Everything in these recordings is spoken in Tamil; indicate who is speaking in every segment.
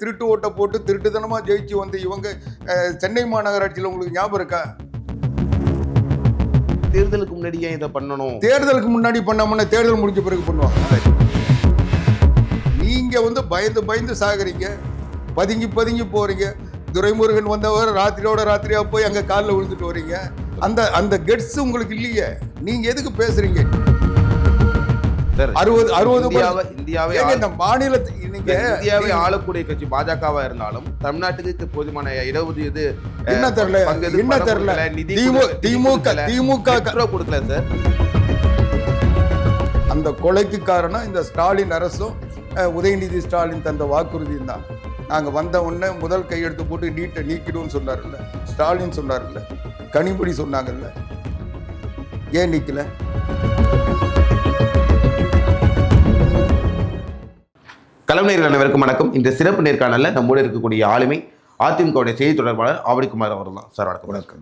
Speaker 1: திருட்டு ஓட்டை போட்டு திருட்டுத்தனமாக ஜெயிச்சு வந்து இவங்க சென்னை மாநகராட்சியில் உங்களுக்கு ஞாபகம் இருக்கா?
Speaker 2: தேர்தலுக்கு முன்னாடி ஏன் இதை பண்ணணும்?
Speaker 1: தேர்தலுக்கு முன்னாடி பண்ணாமன்னா தேர்தல் முடிஞ்ச பிறகு பண்ணுவாங்க. நீங்க வந்து பயந்து பயந்து சாகுறீங்க, பதுங்கி பதுங்கி போறீங்க. துரைமுருகன் வந்தவர் ராத்திரியா போய் அங்க காலில் விழுந்துட்டு வரீங்க. அந்த கெட்ஸ் உங்களுக்கு இல்லையே. நீங்க எதுக்கு பேசுறீங்க?
Speaker 2: இந்தியாவை ஆளக்கூடிய கட்சி பாஜகவா இருந்தாலும் தமிழ்நாட்டுக்கு போதுமான இடஒதுக்கீடு
Speaker 1: என்ன தெரியல. திமுக
Speaker 2: கொடுக்கல சார்.
Speaker 1: அந்த கொலைக்கு காரணம் இந்த ஸ்டாலின் அரசும் உதயநிதி ஸ்டாலின் தந்த வாக்குறுதியும் தான். நாங்கள் வந்த உடனே முதல் கையெழுத்து போட்டு நீட்டை நீக்கிடுவோம்னு சொன்னார்ல ஸ்டாலின், சொன்னார்ல கனிமொழி சொன்னாங்கல்ல, ஏன் நீக்கல?
Speaker 2: கலைஞர்கள் அனைவருக்கும் வணக்கம். இந்த சிறப்பு நேர்காணலில் நம்மோடு இருக்கக்கூடிய ஆளுமை அதிமுகவுடைய செய்தி தொடர்பாளர் ஆவடிக்குமார் அவர் தான். சார் வணக்கம்.
Speaker 1: வணக்கம்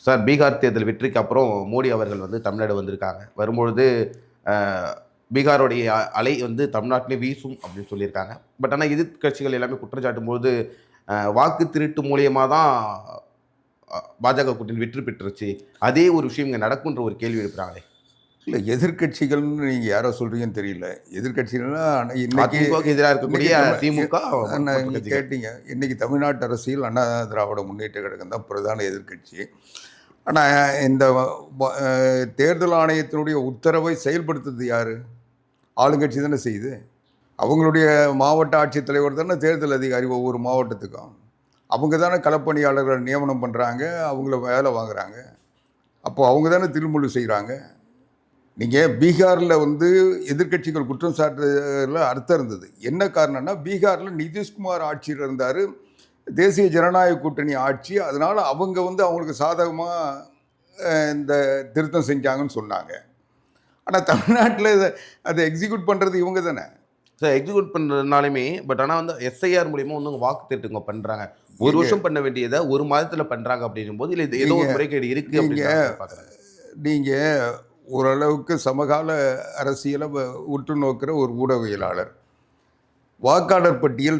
Speaker 2: சார். பீகார் தேர்தல் வெற்றிக்கு அப்புறம் மோடி அவர்கள் வந்து தமிழ்நாடு வந்திருக்காங்க. வரும்பொழுது பீகாருடைய அலை வந்து தமிழ்நாட்டிலே வீசும் அப்படின்னு சொல்லியிருக்காங்க. பட் ஆனால் எதிர்கட்சிகள் எல்லாமே குற்றச்சாட்டும் போது வாக்கு திருட்டு மூலியமாக தான் பாஜக கூட்டணி வெற்றி பெற்றுருச்சு, அதே ஒரு விஷயம் இங்கே நடக்குன்ற ஒரு கேள்வி எழுப்புறாங்களே.
Speaker 1: இல்லை, எதிர்கட்சிகள்னு நீங்கள் யாரோ சொல்கிறீங்கன்னு தெரியல. எதிர்கட்சிகள்லாம் இன்னைக்கு
Speaker 2: எதிராக இருக்கக்கூடிய திமுக
Speaker 1: நீங்கள் கேட்டீங்க. இன்றைக்கி தமிழ்நாட்டு அரசியல் அண்ணா திராவிட முன்னேற்ற கழகம் தான் பிரதான எதிர்கட்சி. ஆனால் இந்த தேர்தல் ஆணையத்தினுடைய உத்தரவை செயல்படுத்துறது யார்? ஆளுங்கட்சி தானே செய்யுது. அவங்களுடைய மாவட்ட ஆட்சித்தலைவர் தானே தேர்தல் அதிகாரி ஒவ்வொரு மாவட்டத்துக்கும். அவங்க தானே களப்பணியாளர்களை நியமனம் பண்ணுறாங்க, அவங்கள வேலை வாங்குகிறாங்க. அப்போது அவங்க தானே திருமுழு செய்கிறாங்க. நீங்கள் பீகாரில் வந்து எதிர்கட்சிகள் குற்றம் சாட்டுறதுல அர்த்தம் இருந்தது. என்ன காரணம்னா, பீகாரில் நிதிஷ்குமார் ஆட்சியில் இருந்தார், தேசிய ஜனநாயக கூட்டணி ஆட்சி. அதனால் அவங்க வந்து அவங்களுக்கு சாதகமாக இந்த திருத்தம் செஞ்சாங்கன்னு சொன்னாங்க. ஆனால் தமிழ்நாட்டில் அதை எக்ஸிக்யூட் பண்ணுறது இவங்க தானே
Speaker 2: சார். எக்ஸிக்யூட் பண்ணுறதுனாலுமே பட் ஆனால் வந்து எஸ்ஐஆர் மூலியமாக வந்து வாக்கு திருட்டுங்க பண்ணுறாங்க. ஒரு வருஷம் பண்ண வேண்டியதை ஒரு மாதத்தில் பண்ணுறாங்க அப்படின்னும் போது இல்லை ஏதோ ஒரு முறைகேடு இருக்குது அப்படின்னு
Speaker 1: நீங்கள் ஓரளவுக்கு சமகால அரசியலை உற்று நோக்கிற ஒரு ஊடகவியலாளர். வாக்காளர் பட்டியல்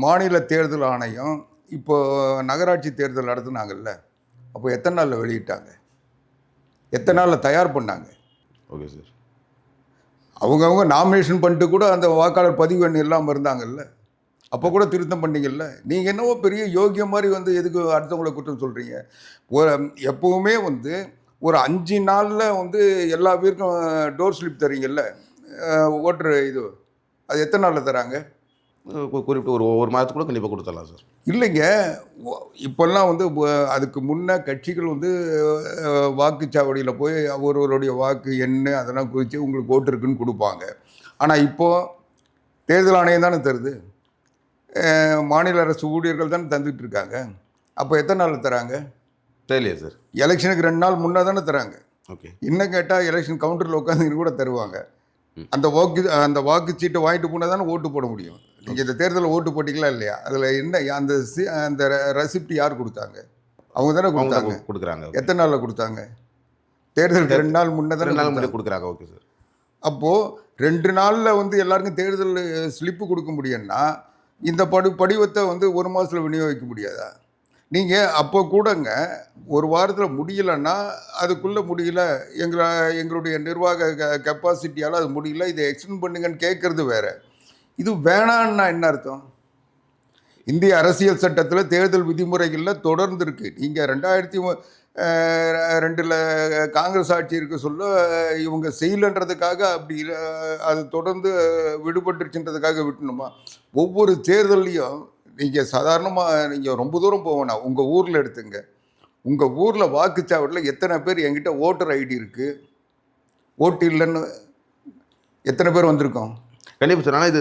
Speaker 1: மாநில தேர்தல் ஆணையம் இப்போ நகராட்சி தேர்தல் நடத்துனாங்கல்ல, அப்போ எத்தனை நாளில் வெளியிட்டாங்க? எத்தனை நாளில் தயார் பண்ணாங்க?
Speaker 2: Okay sir.
Speaker 1: அவங்கவுங்க நாமினேஷன் பண்ணிட்டு கூட அந்த வாக்காளர் பதிவு எண் இல்லாமல் இருந்தாங்கல்ல, அப்போ கூட திருத்தம் பண்ணீங்கல்ல. நீங்கள் என்னவோ பெரிய யோகியம் மாதிரி வந்து எதுக்கு அடுத்தவங்களை குற்றம் சொல்கிறீங்க? எப்போவுமே வந்து ஒரு 5 நாளில் வந்து எல்லா பேருக்கும் டோர் ஸ்லிப் தரீங்கல்ல, ஓட்டுற இது, அது எத்தனை நாளில் தராங்க?
Speaker 2: குறிப்பிட்டு ஒரு மாதத்துக்குள்ள கண்டிப்பாக கொடுத்துடலாம் சார்.
Speaker 1: இல்லைங்க, இப்போல்லாம் வந்து அதுக்கு முன்னே கட்சிகள் வந்து வாக்குச்சாவடியில் போய் ஒருவருடைய வாக்கு என்ன அதெல்லாம் குறித்து உங்களுக்கு ஓட்டு இருக்குன்னு கொடுப்பாங்க. ஆனால் இப்போது தேர்தல் ஆணையம் தானே தருது, மாநில அரசு ஊழியர்கள் தானே தந்துட்டு இருக்காங்க. அப்போ எத்தனை நாளில் தராங்க?
Speaker 2: தெரியலையே சார்.
Speaker 1: எலெக்ஷனுக்கு 2 நாள் முன்னே தானே தராங்க.
Speaker 2: ஓகே. இன்னும்
Speaker 1: கேட்டால் எலெக்ஷன் கவுண்டரில் உட்காந்து கூட தருவாங்க. அந்த வாக்குச்சீட்டை வாங்கிட்டு போனால் தானே ஓட்டு போட முடியும். நீங்கள் இந்த தேர்தலில் ஓட்டு போட்டிங்களா இல்லையா? அதில் என்ன அந்த ரெசிப்ட் யார் கொடுத்தாங்க? அவங்க தானே
Speaker 2: கொடுக்குறாங்க.
Speaker 1: எத்தனை நாளில் கொடுத்தாங்க? தேர்தலுக்கு 2 நாள் முன்னே தானே
Speaker 2: கொடுக்குறாங்க. Okay sir.
Speaker 1: அப்போது 2 நாளில் வந்து எல்லாருக்கும் தேர்தல் ஸ்லிப்பு கொடுக்க முடியும்னா இந்த படிவத்தை வந்து ஒரு மாதத்தில் விநியோகிக்க முடியாதா? நீங்கள் அப்போ கூடங்க ஒரு வாரத்தில் முடியலைன்னா அதுக்குள்ளே முடியல, எங்களுடைய நிர்வாக கெப்பாசிட்டியால் அது முடியல, இதை எக்ஸ்டெண்ட் பண்ணுங்கன்னு கேட்குறது வேறு. இது வேணான்னா என்ன அர்த்தம்? இந்திய அரசியல் சட்டத்தில் தேர்தல் விதிமுறைகளில் தொடர்ந்து இருக்குது. நீங்கள் 2002 காங்கிரஸ் ஆட்சி இருக்க சொல்ல இவங்க செய்யலைன்றதுக்காக அப்படி அது தொடர்ந்து விடுபட்டுருச்சுன்றதுக்காக விட்டணுமா? ஒவ்வொரு தேர்தல்லையும் நீங்கள் சாதாரணமாக நீங்கள் ரொம்ப தூரம் போவேண்ணா, உங்கள் ஊரில் எடுத்துங்க. உங்கள் ஊரில் வாக்குச்சாவடியில் எத்தனை பேர் என்கிட்ட ஓட்டர் ஐடி இருக்குது, ஓட்டு இல்லைன்னு எத்தனை பேர் வந்திருக்கோம்?
Speaker 2: கண்டிப்பாக சார். ஆனால் இது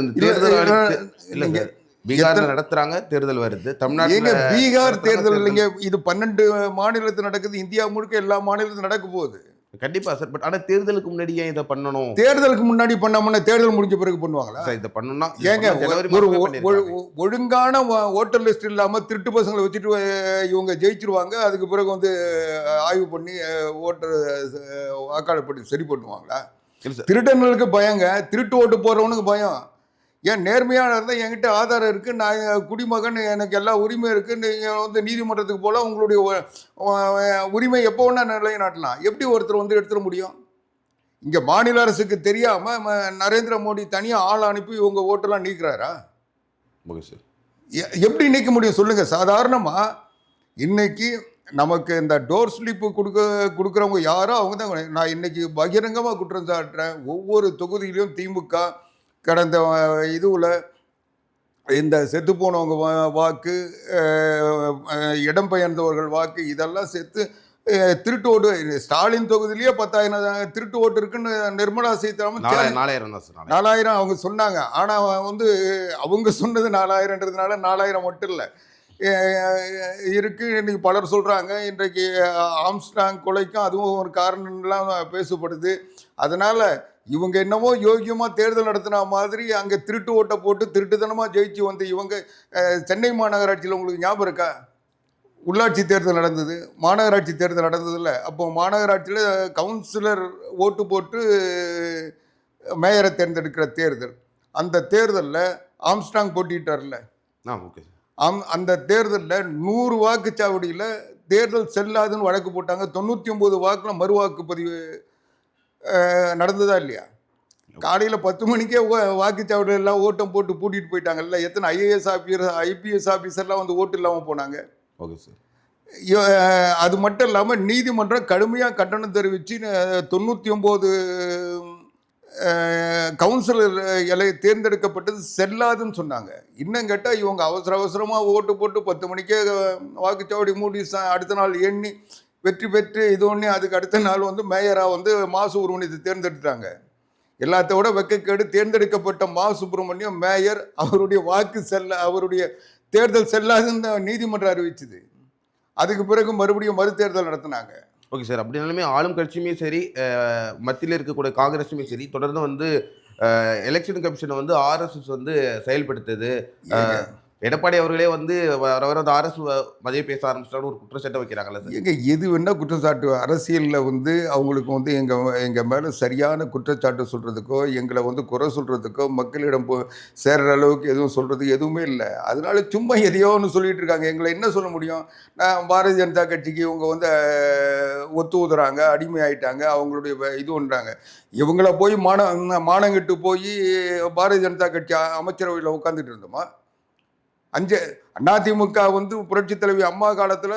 Speaker 2: இல்லைங்க, பீகார் நடத்துகிறாங்க, தேர்தல் வருது தமிழ்நாட்டில்.
Speaker 1: பீகார் தேர்தல் இல்லைங்க, இது 12 மாநிலத்தில் நடக்குது. இந்தியா முழுக்க எல்லா மாநிலத்திலும் நடக்க போகுது.
Speaker 2: கண்டிப்பாக சார். பட் ஆனால் தேர்தலுக்கு முன்னாடி ஏன் இதை பண்ணணும்?
Speaker 1: தேர்தலுக்கு முன்னாடி பண்ணாமன்னா தேர்தல் முடிஞ்ச பிறகு பண்ணுவாங்களா?
Speaker 2: இதை பண்ணணும்னா
Speaker 1: ஏங்க ஒரு ஒழுங்கான ஓட்டர் லிஸ்ட் இல்லாமல் திருட்டு பசங்களை வச்சுட்டு இவங்க ஜெயிச்சிருவாங்க. அதுக்கு பிறகு வந்து ஆய்வு பண்ணி ஓட்டர் வாக்காளர் பட்டி சரி பண்ணுவாங்களா? திருடங்களுக்கு பயங்க, திருட்டு ஓட்டு போடுறவனுக்கு பயம். ஏன் நேர்மையாக இருந்தால் என்கிட்ட ஆதாரம் இருக்குது, நான் குடிமகன், எனக்கு எல்லா உரிமை இருக்குது, நீங்கள் வந்து நீதிமன்றத்துக்கு போல உங்களுடைய உரிமை எப்போ வேணா நிலைநாட்டலாம். எப்படி ஒருத்தர் வந்து எடுத்துட முடியும்? இங்கே மாநில அரசுக்கு தெரியாமல் நரேந்திர மோடி தனியாக ஆள் அனுப்பி இவங்க ஓட்டெல்லாம் நீக்கிறாரா?
Speaker 2: Okay sir.
Speaker 1: எப்படி நீக்க முடியும் சொல்லுங்கள்? சாதாரணமாக இன்னைக்கு நமக்கு இந்த டோர் ஸ்லிப்பு கொடுக்குறவங்க யாரோ அவங்க தான். நான் இன்னைக்கு பகிரங்கமாக குற்றம் சாட்டுறேன். ஒவ்வொரு தொகுதியிலையும் திமுக கடந்த இதுவில் இந்த செத்து போனவங்க வாக்கு, இடம்பெயர்ந்தவர்கள் வாக்கு, இதெல்லாம் சேர்த்து திருட்டு ஓட்டு. ஸ்டாலின் தொகுதியிலேயே 10,000 திருட்டு ஓட்டு இருக்குன்னு நிர்மலா சீதாராமன்
Speaker 2: 4000 தான் சார்.
Speaker 1: 4000 அவங்க சொன்னாங்க. ஆனால் வந்து அவங்க சொன்னது 4000ன்றதுனால 4000 மட்டும் இல்லை இருக்கு. இன்னைக்கு பலர் சொல்கிறாங்க இன்றைக்கு ஆம்ஸ்டாங் கொலைக்கும் அதுவும் ஒரு காரணம்லாம் பேசப்படுது. அதனால் இவங்க என்னமோ யோகியமாக தேர்தல் நடத்தின மாதிரி அங்கே திருட்டு ஓட்டை போட்டு திருட்டுத்தனமாக ஜெயிச்சு வந்து இவங்க சென்னை மாநகராட்சியில் உங்களுக்கு ஞாபகம் இருக்கா? உள்ளாட்சி தேர்தல் நடந்தது, மாநகராட்சி தேர்தல் நடந்ததில்ல. அப்போ மாநகராட்சியில் கவுன்சிலர் ஓட்டு போட்டு மேயரை தேர்ந்தெடுக்கிற தேர்தல். அந்த தேர்தலில் ஆம்ஸ்டாங் போட்டிட்டார்ல.
Speaker 2: ஓகே.
Speaker 1: அந்த தேர்தலில் 100 வாக்குச்சாவடியில் தேர்தல் செல்லாதுன்னு வழக்கு போட்டாங்க. 99 வாக்கில் மறு வாக்குப்பதிவு நடந்ததா இல்லையா? காலையில் 10 மணிக்கே வாக்குச்சாவடி எல்லாம் ஓட்டம் போட்டு பூட்டிட்டு போயிட்டாங்கல்ல. எத்தனை ஐஏஎஸ் ஆஃபீஸர் ஐபிஎஸ் ஆஃபீஸர்லாம் வந்து ஓட்டு இல்லாமல் போனாங்க.
Speaker 2: Okay sir.
Speaker 1: அது மட்டும் இல்லாமல் நீதிமன்றம் கடுமையாக கண்டனம் தெரிவித்து 99 கவுன்சிலர் தேர்ந்தெடுக்கப்பட்டது செல்லாதுன்னு சொன்னாங்க. இன்னும் கேட்டால் இவங்க அவசரமாக ஓட்டு போட்டு 10 மணிக்கே வாக்குச்சாவடி மூடி அடுத்த நாள் எண்ணி வெற்றி பெற்று இது ஒன்று அதுக்கு அடுத்த நாள் வந்து மேயராக வந்து மா சுப்பிரமணியத்தை தேர்ந்தெடுத்தாங்க. எல்லாத்த விட வெக்கக்கேடு, தேர்ந்தெடுக்கப்பட்ட மா சுப்பிரமணியம் மேயர் அவருடைய தேர்தல் செல்லாதுன்னு நீதிமன்றம் அறிவிச்சுது. அதுக்கு பிறகு மறுபடியும் மறுதேர்தல் நடத்தினாங்க.
Speaker 2: Okay sir. அப்படினாலுமே ஆளும் கட்சியுமே சரி, மத்தியில் இருக்கக்கூடிய காங்கிரஸுமே சரி, தொடர்ந்து வந்து எலெக்ஷன் கமிஷனை வந்து ஆர்எஸ்எஸ் வந்து செயல்படுத்துது. எடப்பாடி அவர்களே வந்து வர ஆர்எஸ் மதிய பேச ஆரம்பிச்சிட்டாலும் ஒரு குற்றச்சாட்டை வைக்கிறாங்கல்ல சார்.
Speaker 1: எங்க எது வேணா குற்றச்சாட்டு. அரசியலில் வந்து அவங்களுக்கு வந்து எங்கள் மேலே சரியான குற்றச்சாட்டு சொல்கிறதுக்கோ எங்களை வந்து குறை சொல்கிறதுக்கோ மக்களிடம் சேர்கிற அளவுக்கு எதுவும் சொல்கிறது எதுவுமே இல்லை. அதனால சும்மா எதையோ ஒன்று சொல்லிட்டு இருக்காங்க. எங்களை என்ன சொல்ல முடியும்? நான் பாரதிய ஜனதா கட்சிக்கு இவங்க வந்து ஒத்து ஊதுறாங்க, அடிமை ஆயிட்டாங்க, அவங்களுடைய இது ஒன்றாங்க. இவங்கள போய் மானங்கிட்டு போய் பாரதிய ஜனதா கட்சி அமைச்சரவையில் உட்காந்துட்டு இருந்தோமா? அதிமுக வந்து புரட்சி தலைவி அம்மா காலத்தில்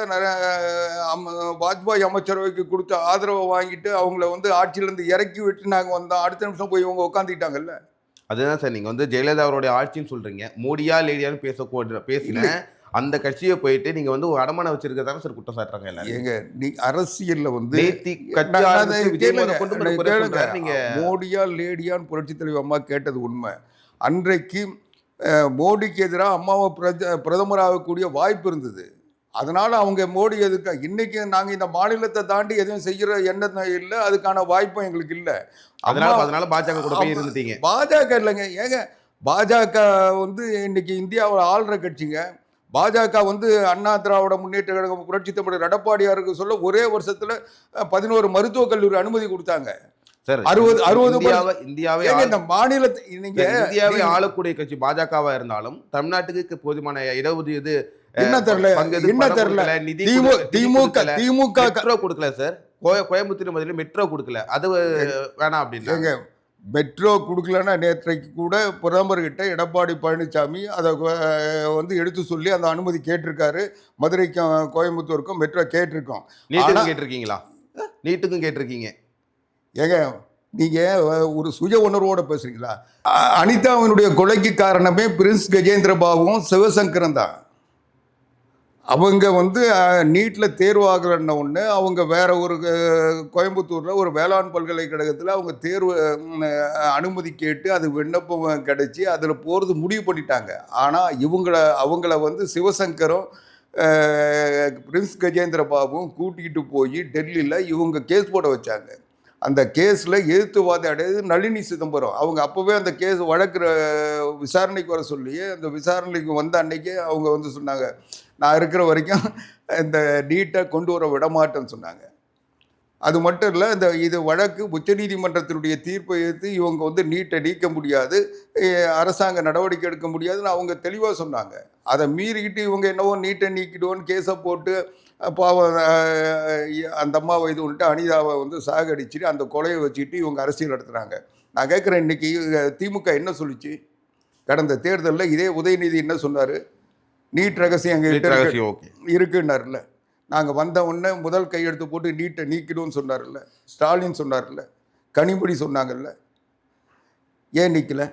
Speaker 1: வாஜ்பாய் அமைச்சரவைக்கு கொடுத்த ஆதரவை வாங்கிட்டு அவங்கள வந்து ஆட்சியிலேருந்து இறக்கி விட்டு நாங்கள் வந்தோம். அடுத்த நிமிஷம் போய் இவங்க உட்காந்துக்கிட்டாங்கல்ல.
Speaker 2: அதுதான் சார். நீங்கள் வந்து ஜெயலலிதா அவருடைய ஆட்சின்னு சொல்கிறீங்க. மோடியா லேடியான்னு பேசின அந்த கட்சியை போயிட்டு நீங்கள் வந்து அடமானம் வச்சிருக்கிறதான சார் குற்றம் சாட்டுறாங்க எல்லாரும்.
Speaker 1: ஏங்க நீ அரசியலில் வந்து மோடியா லேடியான்னு புரட்சி தலைவி அம்மா கேட்டது உண்மை. அன்றைக்கு மோடிக்கு எதிராக அம்மாவை பிரதமராகக்கூடிய வாய்ப்பு இருந்தது. அதனால் அவங்க மோடி எதுக்கு இன்னைக்கு நாங்கள் இந்த மாநிலத்தை தாண்டி எதுவும் செய்கிற எண்ணம் இல்லை, அதுக்கான வாய்ப்பும் எங்களுக்கு இல்லை.
Speaker 2: அதனால பாஜக கூட போய் இருந்துட்டீங்க.
Speaker 1: பாஜக இல்லைங்க. ஏங்க பாஜக வந்து இன்னைக்கு இந்தியாவில் ஆள்ற கட்சிங்க. பாஜக வந்து அண்ணா திராவிட முன்னேற்ற கழகம் புரட்சி தமிழர் எடப்பாடியாருக்கு சொல்ல ஒரே வருஷத்தில் 11 மருத்துவக் கல்லூரி அனுமதி கொடுத்தாங்க. 60
Speaker 2: இந்தியாவை ஆளக்கூடிய கட்சி பாஜகவா இருந்தாலும் தமிழ்நாட்டுக்கு போதுமான இடஒதுக்கீடு
Speaker 1: என்ன தெரியல. திமுக
Speaker 2: மெட்ரோ கொடுக்கல சார். கோயம்புத்தூர் மதுரையில் மெட்ரோ கொடுக்கல. அது வேணாம் அப்படின்னு
Speaker 1: மெட்ரோ கொடுக்கலன்னா நேற்றைக்கு கூட பிரதமர்கிட்ட எடப்பாடி பழனிசாமி அதை வந்து எடுத்து சொல்லி அந்த அனுமதி கேட்டிருக்காரு. மதுரைக்கும் கோயம்புத்தூருக்கும் மெட்ரோ கேட்டிருக்கோம்.
Speaker 2: நீட்டுக்கும் கேட்டிருக்கீங்க.
Speaker 1: ஏங்க நீங்கள் ஒரு சுய உணர்வோடு பேசுறீங்களா? அனிதாவினுடைய கொலைக்கு காரணமே பிரின்ஸ் கஜேந்திர பாபுவும் சிவசங்கரும் தான். அவங்க வந்து நீட்டில் தேர்வாகலன்ன ஒன்று அவங்க வேற ஒரு கோயம்புத்தூரில் ஒரு வேளாண் பல்கலைக்கழகத்தில் அவங்க தேர்வு அனுமதி கேட்டு அது விண்ணப்பம் கிடைச்சி அதில் போகிறது முடிவு பண்ணிட்டாங்க. ஆனால் அவங்கள வந்து சிவசங்கரும் பிரின்ஸ் கஜேந்திர பாபுவும் கூட்டிகிட்டு போய் டெல்லியில் இவங்க கேஸ் போட வச்சாங்க. அந்த கேஸில் எதிர்த்துவாதி அடையாது நளினி சிதம்பரம். அவங்க அப்போவே அந்த கேஸ் வழக்கு விசாரணைக்கு வர சொல்லி அந்த விசாரணைக்கு வந்த அன்னைக்கே அவங்க வந்து சொன்னாங்க, நான் இருக்கிற வரைக்கும் இந்த நீட்டை கொண்டு வர விடமாட்டேன்னு சொன்னாங்க. அது மட்டும் இல்லை, இது வழக்கு உச்சநீதிமன்றத்தினுடைய தீர்ப்பை எதிர்த்து இவங்க வந்து நீட்டை நீக்க முடியாது, அரசாங்க நடவடிக்கை எடுக்க முடியாதுன்னு அவங்க தெளிவாக சொன்னாங்க. அதை மீறிக்கிட்டு இவங்க என்னவோ நீட்டை நீக்கிடுவோன்னு கேஸை போட்டு பாவம் அந்த அம்மாவை இது வந்துட்டு அனிதாவை வந்து சாகடிச்சுட்டு அந்த கொலையை வச்சுக்கிட்டு இவங்க அரசியல் நடத்துகிறாங்க. நான் கேட்குறேன், இன்னைக்கு திமுக என்ன சொல்லிச்சு? கடந்த தேர்தலில் இதே உதயநிதி என்ன சொன்னார்? நீட் ரகசியம் எங்கள் இருக்குன்னார்ல. நாங்கள் வந்த உடனே முதல் கையெழுத்து போட்டு நீட்டை நீக்கிடுவோன்னு சொன்னார்ல. ஸ்டாலின் சொன்னார்ல, கனிமொழி சொன்னாங்கல்ல. ஏன் நீக்கல?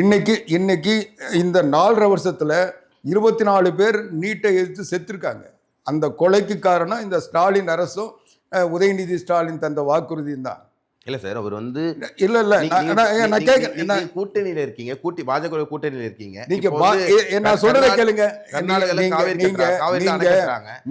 Speaker 1: இன்னைக்கு இந்த 4.5 வருஷத்தில் 24 பேர் நீட்டை எதிர்த்து செத்துருக்காங்க. அந்த கொலைக்கு காரணம் இந்த ஸ்டாலின் அரசும் உதயநிதி ஸ்டாலின் தந்த வாக்குறுதியும் தான்.
Speaker 2: இல்ல சார், அவர் வந்து கூட்டணியில இருக்கீங்க, பாஜக கூட்டணியில இருக்கீங்க.
Speaker 1: நான் சொல்றதை கேளுங்க.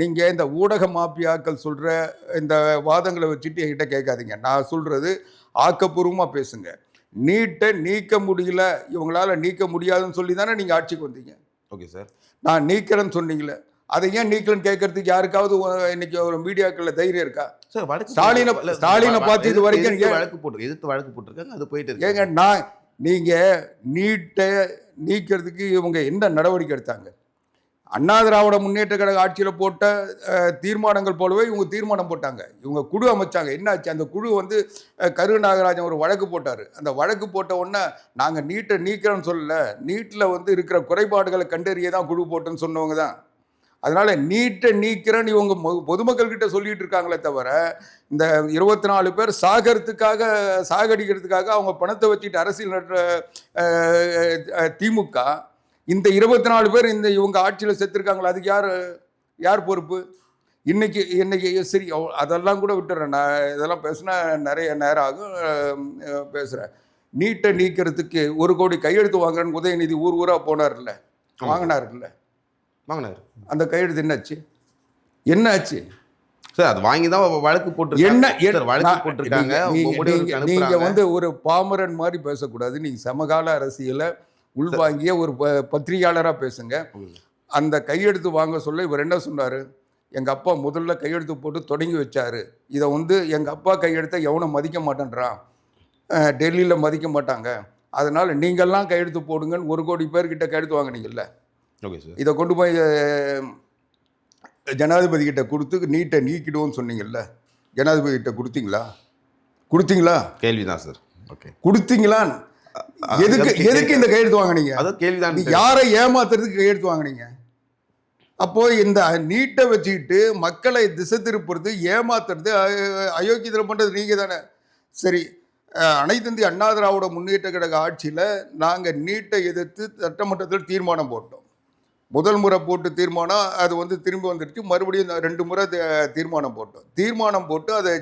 Speaker 1: நீங்க இந்த ஊடக மாபியாக்கள் சொல்ற இந்த வாதங்களை வச்சுட்டு என்கிட்ட கேட்காதீங்க. நான் சொல்றது ஆக்கப்பூர்வமா பேசுங்க. நீட்டை நீக்க முடியல, இவங்களால நீக்க முடியாதுன்னு சொல்லி தானே நீங்க ஆட்சிக்கு வந்தீங்க.
Speaker 2: Okay sir.
Speaker 1: நான் நீக்கிறேன்னு சொன்னீங்களே, அதை ஏன் நீக்கலன்னு கேட்கறதுக்கு யாருக்காவது இன்னைக்கு ஒரு மீடியாக்கள்ல தைரியம் இருக்கா? ஸ்டாலினை பார்த்து இது வரைக்கும்
Speaker 2: எதிர்த்து வழக்கு போட்டிருக்காங்க, அது போயிட்டு இருக்கு.
Speaker 1: ஏங்க, நீங்க நீட்டை நீக்கிறதுக்கு இவங்க என்ன நடவடிக்கை எடுத்தாங்க? அண்ணா திராவிட முன்னேற்ற கழக ஆட்சியில் போட்ட தீர்மானங்கள் போலவே இவங்க தீர்மானம் போட்டாங்க. இவங்க குழு அமைச்சாங்க. என்னாச்சு? அந்த குழு வந்து கரு நாகராஜன் ஒரு வழக்கு போட்டார். அந்த வழக்கு போட்ட உடனே நாங்கள் நீட்டை நீக்கிறோன்னு சொல்லல, நீட்டில் வந்து இருக்கிற குறைபாடுகளை கண்டறிய தான் குழு போட்டோன்னு சொன்னவங்க தான். அதனால நீட்டை நீக்கிறேன்னு இவங்க பொதுமக்கள்கிட்ட சொல்லிட்டு இருக்காங்களே தவிர, இந்த 24 பேர் சாகடிக்கிறதுக்காக அவங்க பணத்தை வச்சுட்டு அரசியல் நடத்துற திமுக, இந்த 24 பேர் இவங்க ஆட்சியில் செத்துருக்காங்களா, அதுக்கு யார் பொறுப்பு? இன்னைக்கு சரி, அதெல்லாம் கூட விட்டுறேன். நான் இதெல்லாம் பேசுனா நிறைய நேரம் ஆகும், பேசுகிறேன். நீட்டை நீக்கிறதுக்கு 1 கோடி கையெழுத்து வாங்குறேன்னு உதயநிதி ஊராக போனார்ல, வாங்கினார்ல. அந்த கையெழுத்து என்னாச்சு
Speaker 2: சார்? அது வாங்கி தான் வழக்கு போட்டிருக்காங்க.
Speaker 1: நீங்க வந்து ஒரு பாமரன் மாதிரி பேசக்கூடாது. நீங்க சமகால அரசியலை உள்வாங்கிய ஒரு பத்திரிகையாளராக பேசுங்க. அந்த கையெழுத்து வாங்க சொல்ல இவர் என்ன சொன்னார்? எங்கள் அப்பா முதல்ல கையெழுத்து போட்டு தொடங்கி வச்சார். இதை வந்து எங்கள் அப்பா கையெழுத்தை எவனும் மதிக்க மாட்டேன்றான், டெல்லியில் மதிக்க மாட்டாங்க, அதனால் நீங்கள்லாம் கையெழுத்து போடுங்கன்னு 1 கோடி பேர்கிட்ட கையெழுத்து வாங்கினீங்கல்ல. இதை கொண்டு போய் ஜனாதிபதி கிட்ட கொடுத்து நீட்டை நீக்கிடுவோன்னு சொன்னீங்கல்ல. ஜனாதிபதி கிட்ட கொடுத்தீங்களா? கேள்விதான் சார். ஓகே, கொடுத்தீங்களா? எதுக்கு இந்த கையெழுத்து வாங்கினீங்க? கேள்விதான். யாரை ஏமாத்துறதுக்கு கையெழுத்து வாங்கினீங்க? அப்போ இந்த நீட்டை வச்சுக்கிட்டு மக்களை திசை திருப்புறது, ஏமாத்துறது, அயோக்கியத்தில் பண்றது நீங்க தானே. சரி, அனைத்து இந்திய அண்ணா திராவிட முன்னேற்ற கழக ஆட்சியில் நாங்கள் நீட்டை எதிர்த்து சட்டமன்றத்தில் தீர்மானம் போட்டோம். முதல் முறை போட்டு தீர்மானம் அது வந்து திரும்பி வந்துடுச்சு. மறுபடியும் 2 முறை தீர்மானம் போட்டு அதை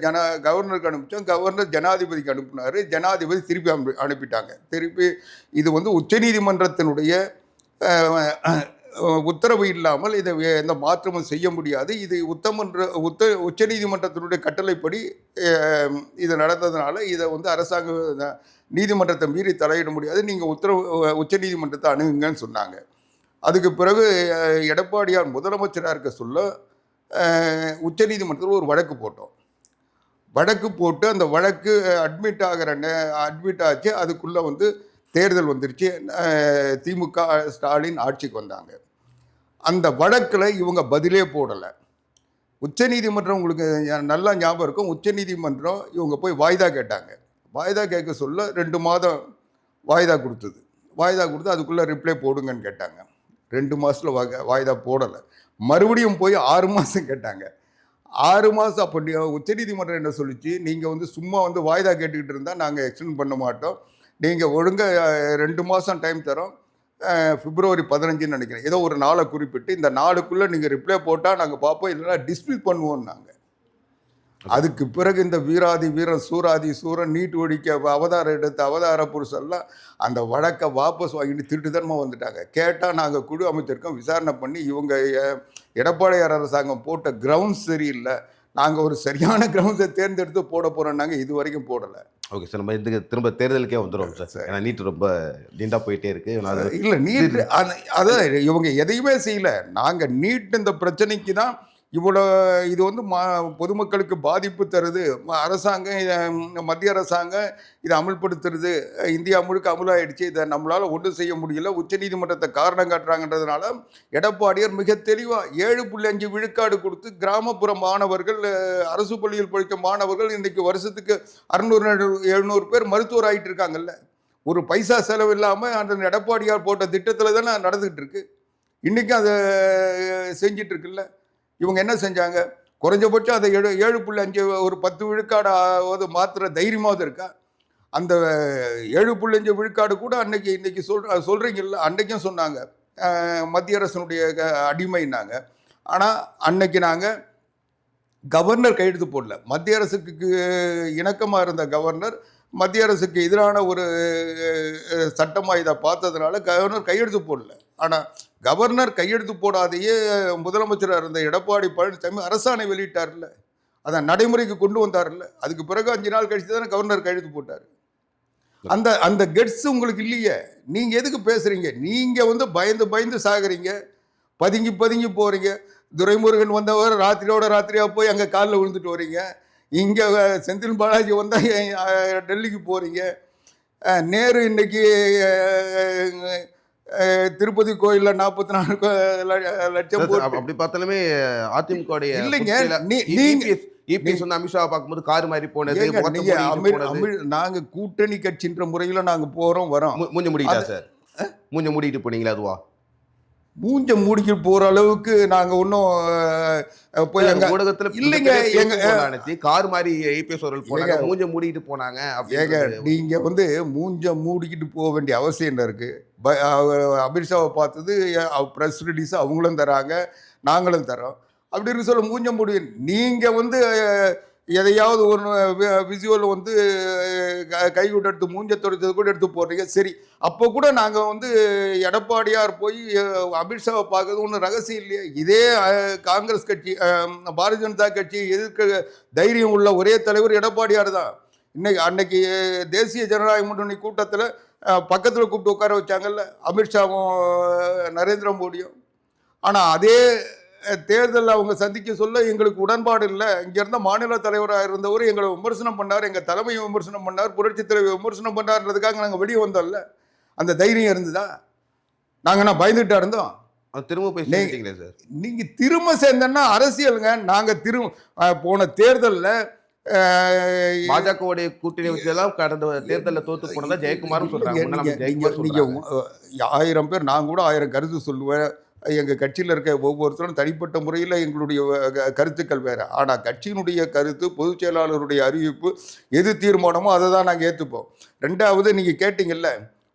Speaker 1: கவர்னருக்கு அனுப்பிச்சோம். கவர்னர் ஜனாதிபதிக்கு அனுப்பினார். ஜனாதிபதி திருப்பி அனுப்பிட்டாங்க. இது வந்து உச்சநீதிமன்றத்தினுடைய உத்தரவு இல்லாமல் இதை எந்த மாற்றமும் செய்ய முடியாது. இது உச்சநீதிமன்றத்தினுடைய கட்டளைப்படி இது நடந்ததுனால இதை வந்து அரசாங்க நீதிமன்றத்தை மீறி தலையிட முடியாது, நீங்கள் உச்சநீதிமன்றத்தை அணுகுங்கன்னு சொன்னாங்க. அதுக்கு பிறகு எடப்பாடியார் முதலமைச்சராக இருக்க சொல்ல உச்சநீதிமன்றத்தில் ஒரு வழக்கு போட்டு அந்த வழக்கு அட்மிட் ஆச்சு. அதுக்குள்ளே வந்து தேர்தல் வந்துருச்சு. திமுக ஸ்டாலின் ஆட்சிக்கு வந்தாங்க. அந்த வழக்கில் இவங்க பதிலே போடலை. உச்சநீதிமன்றம் உங்களுக்கு நல்லா ஞாபகம் இருக்கும். உச்சநீதிமன்றம் இவங்க போய் வாய்தா கேட்டாங்க. வாய்தா கேட்க சொல்ல 2 மாதம் வாய்தா கொடுத்து அதுக்குள்ளே ரிப்ளை போடுங்கன்னு கேட்டாங்க. 2 மாதத்தில் வாய்தா போடலை. மறுபடியும் போய் 6 மாதம் கேட்டாங்க. 6 மாதம். அப்போ உச்சநீதிமன்றம் என்ன சொல்லிச்சு? நீங்கள் வந்து சும்மா வந்து வாய்தா கேட்டுக்கிட்டு இருந்தால் நாங்கள் எக்ஸ்டெண்ட் பண்ண மாட்டோம், நீங்கள் ஒழுங்காக 2 மாதம் டைம் தரோம், பிப்ரவரி 15 நினைக்கிறேன், ஏதோ ஒரு நாளை குறிப்பிட்டு இந்த நாளுக்குள்ளே நீங்கள் ரிப்ளை போட்டால் நாங்கள் பார்ப்போம், இல்லைனா டிஸ்மிஸ் பண்ணுவோம் நாங்கள். அதுக்கு பிறகு இந்த வீராதி வீரன் சூராதி சூரன் நீட் ஒழிக்க அவதாரம் எடுத்த அவதார புருஷெல்லாம் அந்த வழக்கை வாபஸ் வாங்கிட்டு திருட்டுத்தனமாக வந்துட்டாங்க. கேட்டால் நாங்கள் குழு அமைச்சிருக்கோம், விசாரணை பண்ணி இவங்க எடப்பாடியார் அரசாங்கம் போட்ட கிரவுண்ட்ஸ் சரியில்லை, நாங்கள் ஒரு சரியான கிரவுண்ட்ஸை தேர்ந்தெடுத்து போட போகிறோம், நாங்கள் இது வரைக்கும் போடலை.
Speaker 2: ஓகே சார், நம்ம இதுக்கு திரும்ப தேர்தலுக்கே வந்துடும் சார். ஏன்னா நீட் ரொம்ப நீண்டாக போயிட்டே இருக்கு.
Speaker 1: இல்லை, நீட் அதான் இவங்க எதையுமே செய்யலை. நாங்கள் நீட் இந்த பிரச்சனைக்கு தான் இவ்வளோ இது வந்து பொதுமக்களுக்கு பாதிப்பு தருது. அரசாங்கம் மத்திய அரசாங்கம் இதை அமல்படுத்துறது இந்தியா முழுக்க அமலாயிடுச்சு. இதை நம்மளால் ஒன்றும் செய்ய முடியல. உச்சநீதிமன்றத்தை காரணம் காட்டுறாங்கன்றதுனால எடப்பாடியார் மிக தெளிவாக 7.5 விழுக்காடு கொடுத்து கிராமப்புற மாணவர்கள், அரசு பள்ளியில் படிக்கும் மாணவர்கள் இன்றைக்கி வருஷத்துக்கு 600-700 பேர் மருத்துவர் ஆகிட்டு இருக்காங்கல்ல. ஒரு பைசா செலவு இல்லாமல் அந்த எடப்பாடியார் போட்ட திட்டத்தில் தானே நடந்துகிட்டு இருக்கு. இன்றைக்கும் அதை செஞ்சிட்டு இருக்குல்ல. இவங்க என்ன செஞ்சாங்க? குறைஞ்சபட்சம் அதை 7.5 ஒரு 10 விழுக்காடாவது மாத்திர தைரியமாவது இருக்கா? அந்த 7.5 விழுக்காடு கூட இன்னைக்கு சொல்கிறீங்கல்ல, அன்னைக்கும் சொன்னாங்க மத்திய அரசனுடைய அடிமைன்னாங்க. ஆனால் அன்னைக்கு நாங்கள் கவர்னர் கையெழுத்து போடல. மத்திய அரசுக்கு இணக்கமாக இருந்த கவர்னர் மத்திய அரசுக்கு எதிரான ஒரு சட்டமாக இதை பார்த்ததுனால கவர்னர் கையெழுத்து போடல. ஆனால் கவர்னர் கையெழுத்து போடாதையே முதலமைச்சராக இருந்த எடப்பாடி பழனிசாமி அரசாணை வெளியிட்டார்ல, அதை நடைமுறைக்கு கொண்டு வந்தார்ல. அதுக்கு பிறகு 5 நாள் கழிச்சு தானே கவர்னர் கையெழுத்து போட்டார். அந்த கெட்ஸ் உங்களுக்கு இல்லையே. நீங்கள் எதுக்கு பேசுகிறீங்க? நீங்கள் வந்து பயந்து சாகுறீங்க, பதுங்கி போகிறீங்க. துரைமுருகன் வந்தவர் ராத்திரியாக போய் அங்கே காலில் விழுந்துட்டு வரீங்க. இங்கே செந்தில் பாலாஜி வந்தால் டெல்லிக்கு போகிறீங்க. நேரு இன்னைக்கு திருப்பதி கோயிலில் 44 லட்சம்
Speaker 2: அப்படி பார்த்தாலுமே அதிமுக
Speaker 1: இல்லைங்க.
Speaker 2: அமித்ஷா பார்க்கும்போது கார் மாதிரி போனது.
Speaker 1: நாங்க கூட்டணி கட்சின்ற முறையில நாங்க போறோம் வரோம்.
Speaker 2: மூஞ்ச மூடிட்டா சார்? மூஞ்ச மூடிட்டு போனீங்களா? அதுவா
Speaker 1: மூஞ்ச மூடிக்கு போற அளவுக்கு நாங்க ஒன்றும் போய்
Speaker 2: ஊடகத்துல இல்லைங்க. எங்க கார் மாதிரி ஐபிஎஸ் அவர்கள் போனாங்க, மூஞ்ச மூடிட்டு போனாங்க.
Speaker 1: ஏங்க நீங்க வந்து மூஞ்ச மூடிக்கிட்டு போக வேண்டிய அவசியம் என்ன இருக்கு? அமித்ஷாவை பார்த்தது ப்ரெஸ் ரிலீஸ் அவங்களும் தராங்க, நாங்களும் தரோம். அப்படி இருக்கு சொல்ல மூஞ்ச மூடி. நீங்க வந்து எதையாவது ஒன்று விசுவல் வந்து கைவிட்டு எடுத்து மூஞ்ச துடைச்சது கூட எடுத்து போடுறீங்க. சரி, அப்போ கூட நாங்கள் வந்து எடப்பாடியார் போய் அமித்ஷாவை பார்க்கறது ஒன்றும் ரகசியம் இல்லையா? இதே காங்கிரஸ் கட்சி, பாரதிய ஜனதா கட்சி எதிர்க்க தைரியம் உள்ள ஒரே தலைவர் எடப்பாடியார் தான். அன்னைக்கு தேசிய ஜனநாயக முன்னணி கூட்டத்தில் பக்கத்தில் கூப்பிட்டு உட்கார வச்சாங்கல்ல அமித்ஷாவும் நரேந்திர மோடியும். ஆனால் அதே தேர்தலில் அவங்க சந்திக்க சொல்ல எங்களுக்கு உடன்பாடு இல்லை. இங்கே இருந்த மாநில தலைவராக இருந்தவர் எங்களை விமர்சனம் பண்ணார், எங்கள் தலைமையை விமர்சனம் பண்ணார், புரட்சி தலைவர் விமர்சனம் பண்ணார்ன்றதுக்காக நாங்கள் வெளியே வந்தோம்ல. அந்த தைரியம் இருந்ததா? நாங்கள் என்ன பயந்துட்டா இருந்தோம்?
Speaker 2: திரும்ப போய் சேர்ந்தீங்களே சார்.
Speaker 1: நீங்கள் திரும்ப சேர்ந்தோன்னா அரசியலுங்க. நாங்கள் போன தேர்தலில்
Speaker 2: பாஜகவுடைய கூட்டணி வச்சதெல்லாம் கடந்த தேர்தலில் தோத்து போனதா ஜெயக்குமாரும் சொல்றாங்க.
Speaker 1: நீங்கள் 1000 பேர், நான் கூட 1000 கருத்து சொல்லுவேன். எங்கள் கட்சியில் இருக்க ஒவ்வொருத்தரும் தனிப்பட்ட முறையில் எங்களுடைய கருத்துக்கள் வேறு. ஆனால் கட்சியினுடைய கருத்து, பொதுச் செயலாளருடைய அறிவிப்பு எது தீர்மானமோ அதை தான் நாங்கள் ஏற்றுப்போம். ரெண்டாவது, நீங்கள் கேட்டிங்கல்ல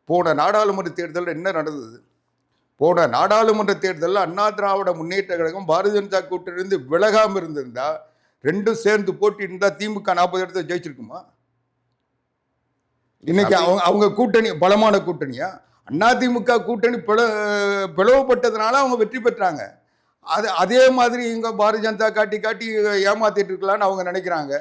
Speaker 1: போன நாடாளுமன்ற தேர்தலில் என்ன நடந்தது? போன நாடாளுமன்ற தேர்தலில் அண்ணா திராவிட முன்னேற்ற கழகம் பாரதிய ஜனதா கூட்டணியிலிருந்து விலகாமல் இருந்திருந்தா, ரெண்டும் சேர்ந்து போட்டி இருந்தால் திமுக 40 இடத்துல ஜெயிச்சிருக்குமா? இன்னைக்கு அவங்க கூட்டணி பலமான கூட்டணியா? அதிமுக கூட்டணி பிளவுபட்டதுனால அவங்க வெற்றி பெற்றாங்க. அதே மாதிரி இங்கே பாரதிய ஜனதா காட்டி ஏமாத்திட்டு இருக்கலான்னு அவங்க நினைக்கிறாங்க.